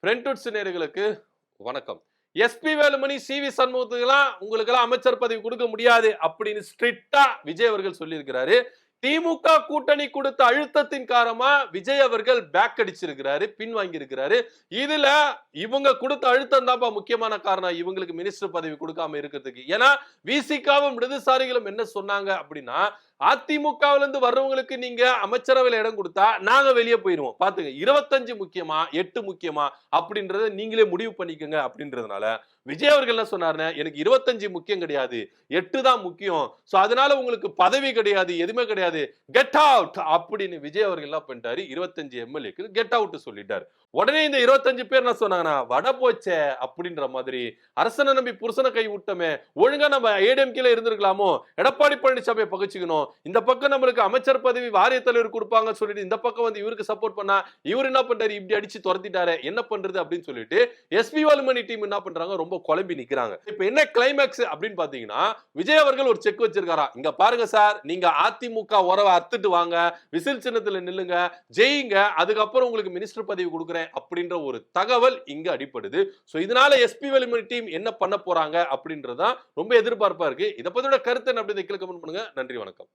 ஃப்ரெண்ட்வுட்ஸ் நேயர்களுக்கு வணக்கம். SP Velumani, CV. சண்முகத்துக்கெல்லாம் உங்களுக்கெல்லாம் அமைச்சர் பதவி கொடுக்க முடியாது அப்படின்னு ஸ்ட்ரிக்ட்டா விஜய் அவர்கள் சொல்லியிருக்கிறாரு. திமுக கூட்டணி கொடுத்த அழுத்தத்தின் காரணமா விஜய் அவர்கள் பேக் அடிச்சிருக்கிறாரு, பின்வாங்கி இருக்கிறாரு. இதுல இவங்க கொடுத்த அழுத்தம் தான்ப்பா முக்கியமான காரணம் இவங்களுக்கு மினிஸ்டர் பதவி கொடுக்காம இருக்கிறதுக்கு. ஏன்னா விசிகாவும் இடதுசாரிகளும் என்ன சொன்னாங்க அப்படின்னா, அதிமுகவில இருந்து வர்றவங்களுக்கு நீங்க அமைச்சரவையில இடம் கொடுத்தா நாங்க வெளியே போயிருவோம். பாத்துங்க 25 முக்கியமா 8 முக்கியமா அப்படின்றத நீங்களே முடிவு பண்ணிக்கங்க அப்படின்றதுனால விஜய் அவர்கள் என்ன சொன்னாருன்னா, எனக்கு 25 முக்கியம் கிடையாது, 8 தான் முக்கியம். சோ அதனால உங்களுக்கு பதவி கிடையாது, எதுவுமே கிடையாது, கெட் அவுட் அப்படின்னு விஜய் அவர்கள் என்ன பண்ணிட்டாரு, 25 எம்எல்ஏக்கு கெட் அவுட் சொல்லிட்டாரு. உடனே இந்த 25 பேர் என்ன சொன்னாங்கன்னா, வட போச்சே அப்படின்ற மாதிரி, அரசனை நம்பி புருஷனை கை விட்டமே, ஒழுங்கா நம்ம ஏடிஎம்கேல இருந்திருக்கலாமோ, எடப்பாடி பழனிசாமியை பகிச்சுக்கணும், இந்த பக்கம் நம்மளுக்கு அமைச்சர் பதவி வாரிய தலைவர் கொடுப்பாங்க சொல்லிட்டு இந்த பக்கம் வந்து இவருக்கு சப்போர்ட் பண்ணா இவர் என்ன பண்றாரு, இப்படி அடிச்சு துரத்திட்டாரு, என்ன பண்றது அப்படின்னு சொல்லிட்டு எஸ்பி வேலுமணி டீம் என்ன பண்றாங்க, ரொம்ப குழம்பி நிக்கிறாங்க. இப்ப என்ன கிளைமேக்ஸ் அப்படின்னு பாத்தீங்கன்னா, விஜய் அவர்கள் ஒரு செக் வச்சிருக்காரா, இங்க பாருங்க சார், நீங்க அதிமுக உறவை அத்துட்டு வாங்க, விசில் சின்னத்துல நில்லுங்க, ஜெயிங்க, அதுக்கப்புறம் உங்களுக்கு மினிஸ்டர் பதவி கொடுக்குறேன் அப்படின்ற ஒரு தகவல் இங்க அடிப்படுது. சோ இதனால எஸ்பி வேலுமணி டீம் என்ன பண்ண போறாங்க அப்படின்றதான் ரொம்ப எதிர்பார்ப்பா இருக்கு. இத பத்தியோட கருத்து என்ன அப்படி கீழே கமெண்ட் பண்ணுங்க. நன்றி, வணக்கம்.